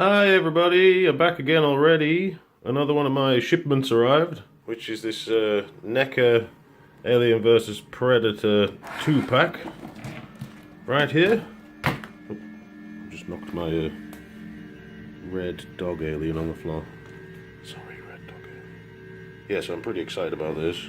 Hi everybody, I'm back again already. Another one of my shipments arrived, which is this NECA Alien vs Predator 2-pack. Right here. Oh, just knocked my red dog alien on the floor. Sorry, red dog alien. Yeah, so I'm pretty excited about this.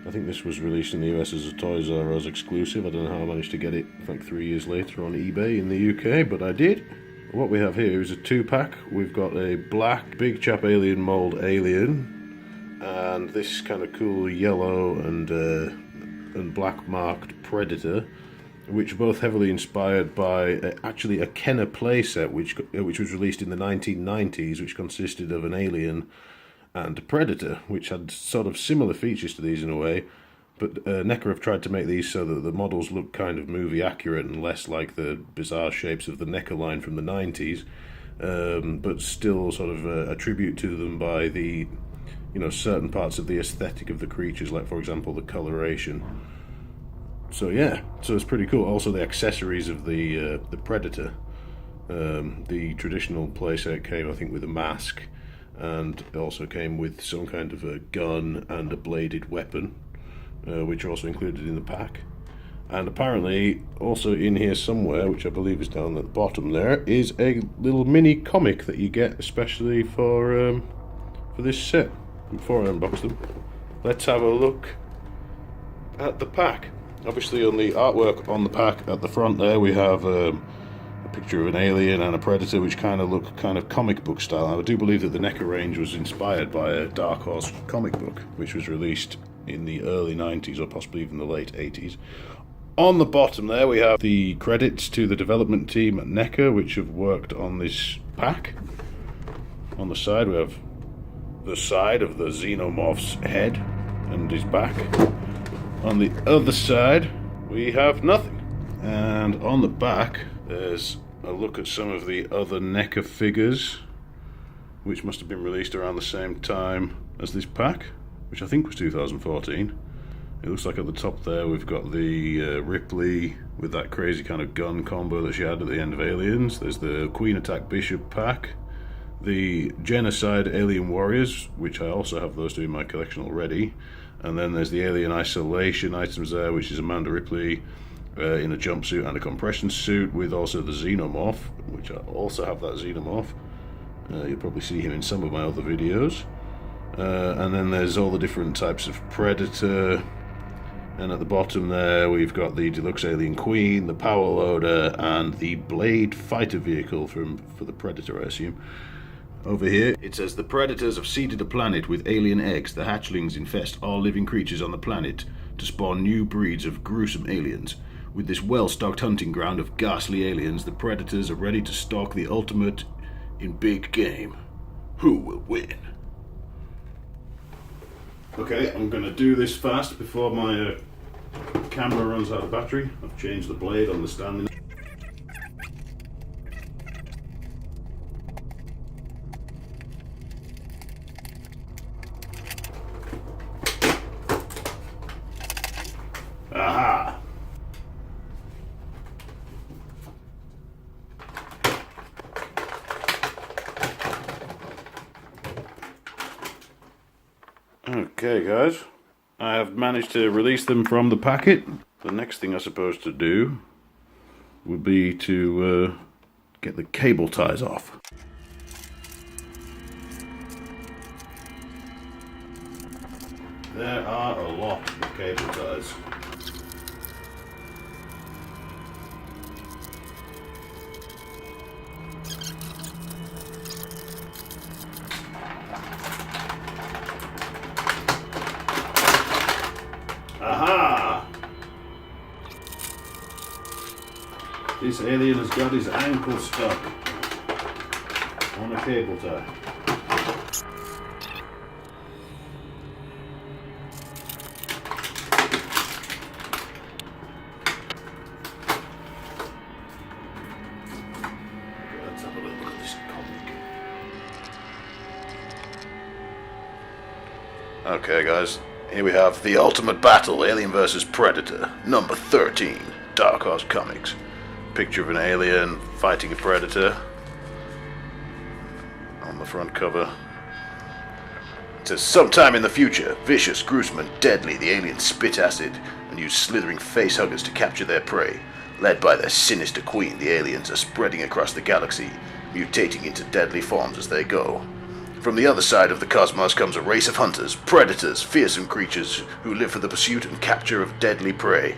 I think this was released in the US as a Toys R Us exclusive. I don't know how I managed to get it like 3 years later on eBay in the UK, but I did. What we have here is a 2-pack. We've got a black big chap alien mold alien, and this kind of cool yellow and black marked Predator, which are both heavily inspired by actually a Kenner playset, which was released in the 1990s, which consisted of an alien and a Predator, which had sort of similar features to these in a way. But NECA have tried to make these so that the models look kind of movie accurate and less like the bizarre shapes of the NECA line from the 90s, but still sort of a tribute to them by the, certain parts of the aesthetic of the creatures, like for example the coloration. So yeah, so it's pretty cool. Also the accessories of the Predator. The traditional playset came, I think, with a mask, and it also came with some kind of a gun and a bladed weapon, which are also included in the pack. And apparently also in here somewhere, which I believe is down at the bottom there, is a little mini comic that you get especially for this set. Before I unbox them, let's have a look at the pack. Obviously on the artwork on the pack at the front there we have a picture of an alien and a predator, which kind of look kind of comic book style. I do believe that the NECA range was inspired by a Dark Horse comic book, which was released in the early 90s or possibly even the late 80s. On the bottom there we have the credits to the development team at NECA, which have worked on this pack. On the side we have the side of the Xenomorph's head and his back. On the other side we have nothing. And on the back there's a look at some of the other NECA figures, which must have been released around the same time as this pack, which I think was 2014. It looks like at the top there we've got the Ripley with that crazy kind of gun combo that she had at the end of Aliens. There's the Queen Attack Bishop pack, the Genocide Alien Warriors, which I also have those two in my collection already, and then there's the Alien Isolation items there, which is Amanda Ripley in a jumpsuit and a compression suit, with also the Xenomorph, which I also have that Xenomorph. You'll probably see him in some of my other videos. And then there's all the different types of Predator, and at the bottom there we've got the Deluxe Alien Queen, the Power Loader, and the Blade fighter vehicle for the Predator, I assume. Over here it says the Predators have seeded a planet with alien eggs. The hatchlings infest all living creatures on the planet to spawn new breeds of gruesome aliens. With this well-stocked hunting ground of ghastly aliens, the Predators are ready to stalk the ultimate in big game. Who will win? Okay, I'm going to do this fast before my camera runs out of battery. I've changed the blade on the stand. Aha! Okay guys, I have managed to release them from the packet. The next thing I suppose to do would be to get the cable ties off. There are a lot of cable ties. Aha! This alien has got his ankle stuck on a cable tie. Let's have a look at this comic. Okay guys, here we have The Ultimate Battle, Alien vs. Predator, number 13, Dark Horse Comics. Picture of an alien fighting a predator. on the front cover. It says, sometime in the future, vicious, gruesome, and deadly, the aliens spit acid and use slithering facehuggers to capture their prey. Led by their sinister queen, the aliens are spreading across the galaxy, mutating into deadly forms as they go. From the other side of the cosmos comes a race of hunters, predators, fearsome creatures who live for the pursuit and capture of deadly prey.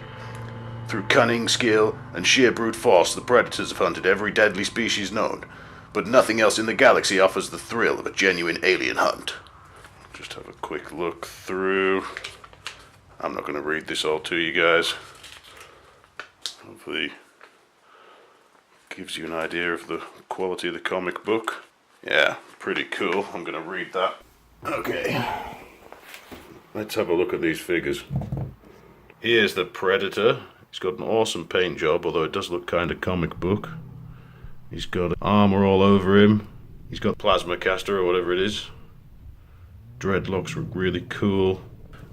Through cunning, skill, and sheer brute force, the predators have hunted every deadly species known, but nothing else in the galaxy offers the thrill of a genuine alien hunt. Just have a quick look through. I'm not going to read this all to you guys. Hopefully gives you an idea of the quality of the comic book. Yeah, pretty cool. I'm going to read that. Okay. Let's have a look at these figures. Here's the Predator. He's got an awesome paint job, although it does look kind of comic book. He's got armor all over him. He's got plasma caster or whatever it is. Dreadlocks look really cool.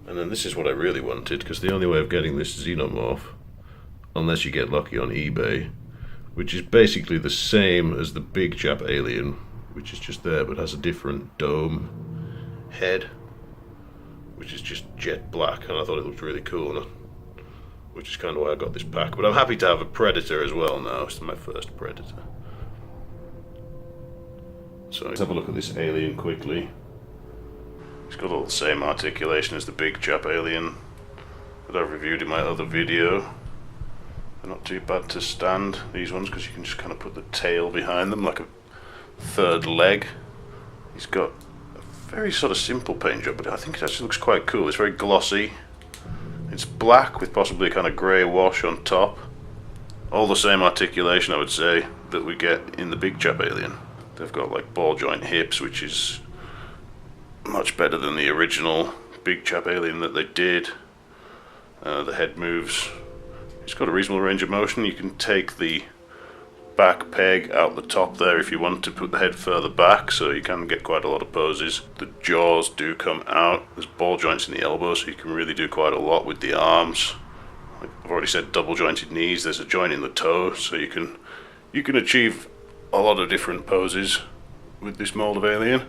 And then this is what I really wanted, because the only way of getting this Xenomorph, unless you get lucky on eBay, which is basically the same as the big chap alien, which is just there but has a different dome head, which is just jet black, and I thought it looked really cool, which is kind of why I got this pack. But I'm happy to have a Predator as well now. It's my first Predator. So let's have a look at this alien quickly. It's got all the same articulation as the big chap alien that I've reviewed in my other video. They're not too bad to stand, these ones, because you can just kind of put the tail behind them like a third leg. He's got a very sort of simple paint job, but I think it actually looks quite cool. It's very glossy. It's black with possibly a kind of grey wash on top. All the same articulation, I would say, that we get in the big chap alien. They've got like ball joint hips, which is much better than the original big chap alien that they did. The head moves. It's got a reasonable range of motion. You can take the back peg out the top there if you want to put the head further back, so you can get quite a lot of poses. The jaws do come out. There's ball joints in the elbow, so you can really do quite a lot with the arms. I've already said double jointed knees. There's a joint in the toe, so you can achieve a lot of different poses with this mold of alien.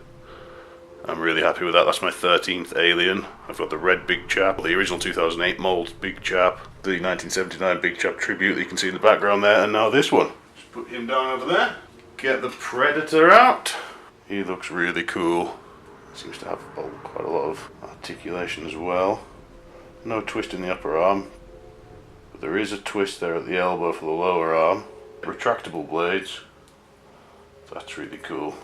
I'm really happy with that. That's my 13th alien. I've got the red big chap, the original 2008 mold big chap, the 1979 big chap tribute that you can see in the background there, and now this one. Just put him down over there. Get the Predator out. He looks really cool. Seems to have quite a lot of articulation as well. No twist in the upper arm, but there is a twist there at the elbow for the lower arm. Retractable blades. That's really cool.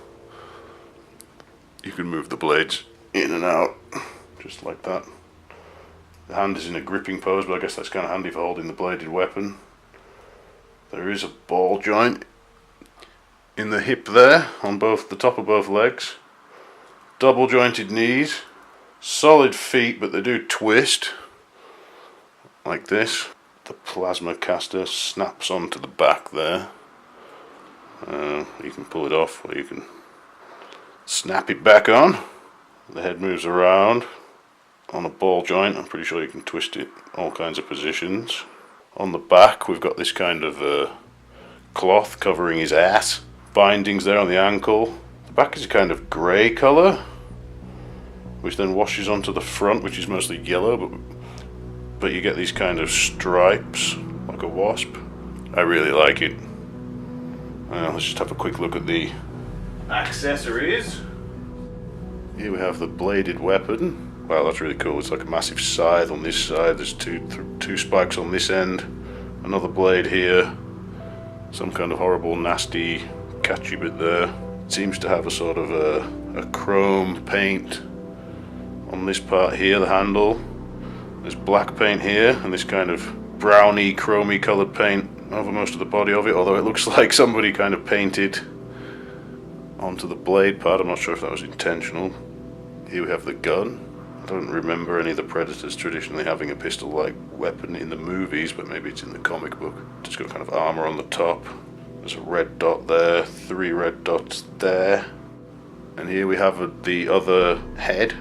You can move the blades in and out, just like that. The hand is in a gripping pose, but I guess that's kind of handy for holding the bladed weapon. There is a ball joint in the hip there, on both the top of both legs. Double jointed knees. Solid feet, but they do twist, like this. The plasma caster snaps onto the back there. You can pull it off, or you can snap it back on. The head moves around on a ball joint. I'm pretty sure you can twist it all kinds of positions. On the back we've got this kind of cloth covering his ass. Bindings there on the ankle. The back is a kind of grey colour, which then washes onto the front, which is mostly yellow, but you get these kind of stripes like a wasp. I really like it. Let's just have a quick look at the accessories. Here we have the bladed weapon. Wow, that's really cool. It's like a massive scythe on this side. There's two spikes on this end. Another blade here. Some kind of horrible, nasty, catchy bit there. It seems to have a sort of a chrome paint on this part here, the handle. There's black paint here, and this kind of browny, chromey coloured paint over most of the body of it, although it looks like somebody kind of painted onto the blade part. I'm not sure if that was intentional. Here we have the gun. I don't remember any of the Predators traditionally having a pistol-like weapon in the movies, but maybe it's in the comic book. Just got kind of armor on the top. There's a red dot there, 3 red dots there. And here we have the other head.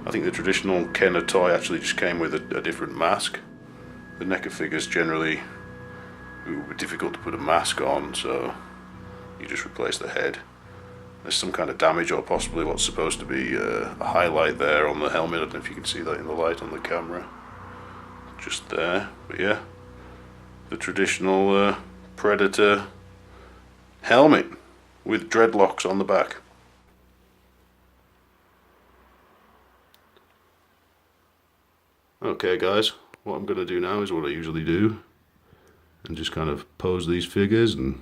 I think the traditional Kenner toy actually just came with a different mask. The NECA figures generally were difficult to put a mask on, so you just replace the head There's some kind of damage, or possibly what's supposed to be a highlight there on the helmet. I don't know if you can see that in the light on the camera. Just there. But yeah, the traditional Predator helmet with dreadlocks on the back. Okay guys, what I'm going to do now is what I usually do, and just kind of pose these figures and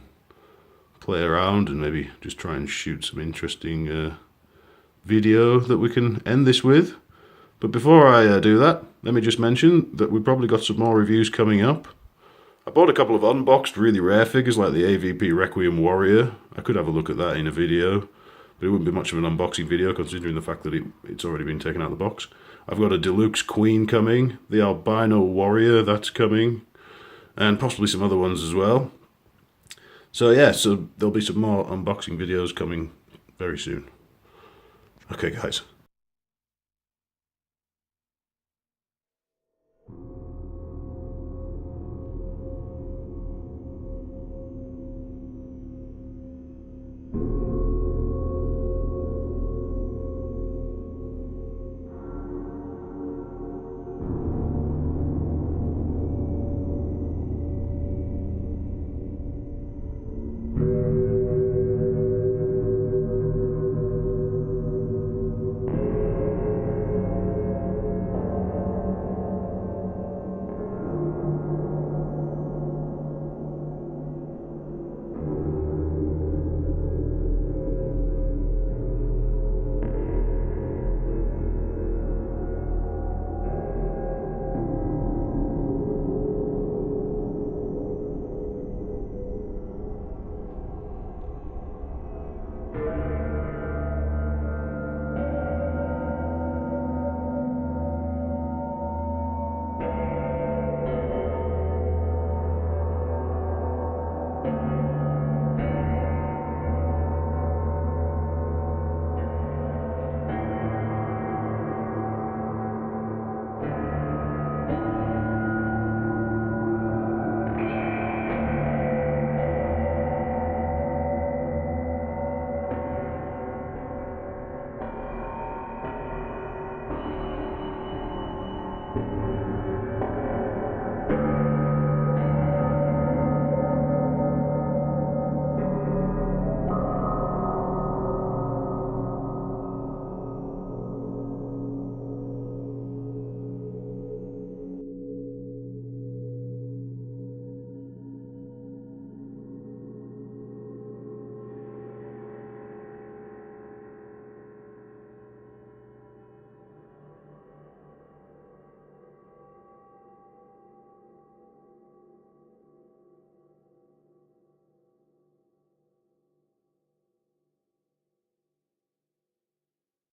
play around and maybe just try and shoot some interesting video that we can end this with. But before I do that, let me just mention that we've probably got some more reviews coming up. I bought a couple of unboxed really rare figures like the AVP Requiem Warrior. I could have a look at that in a video, but it wouldn't be much of an unboxing video considering the fact that it's already been taken out of the box. I've got a Deluxe Queen coming, the Albino Warrior, that's coming, and possibly some other ones as well. So yeah, so there'll be some more unboxing videos coming very soon. Okay guys,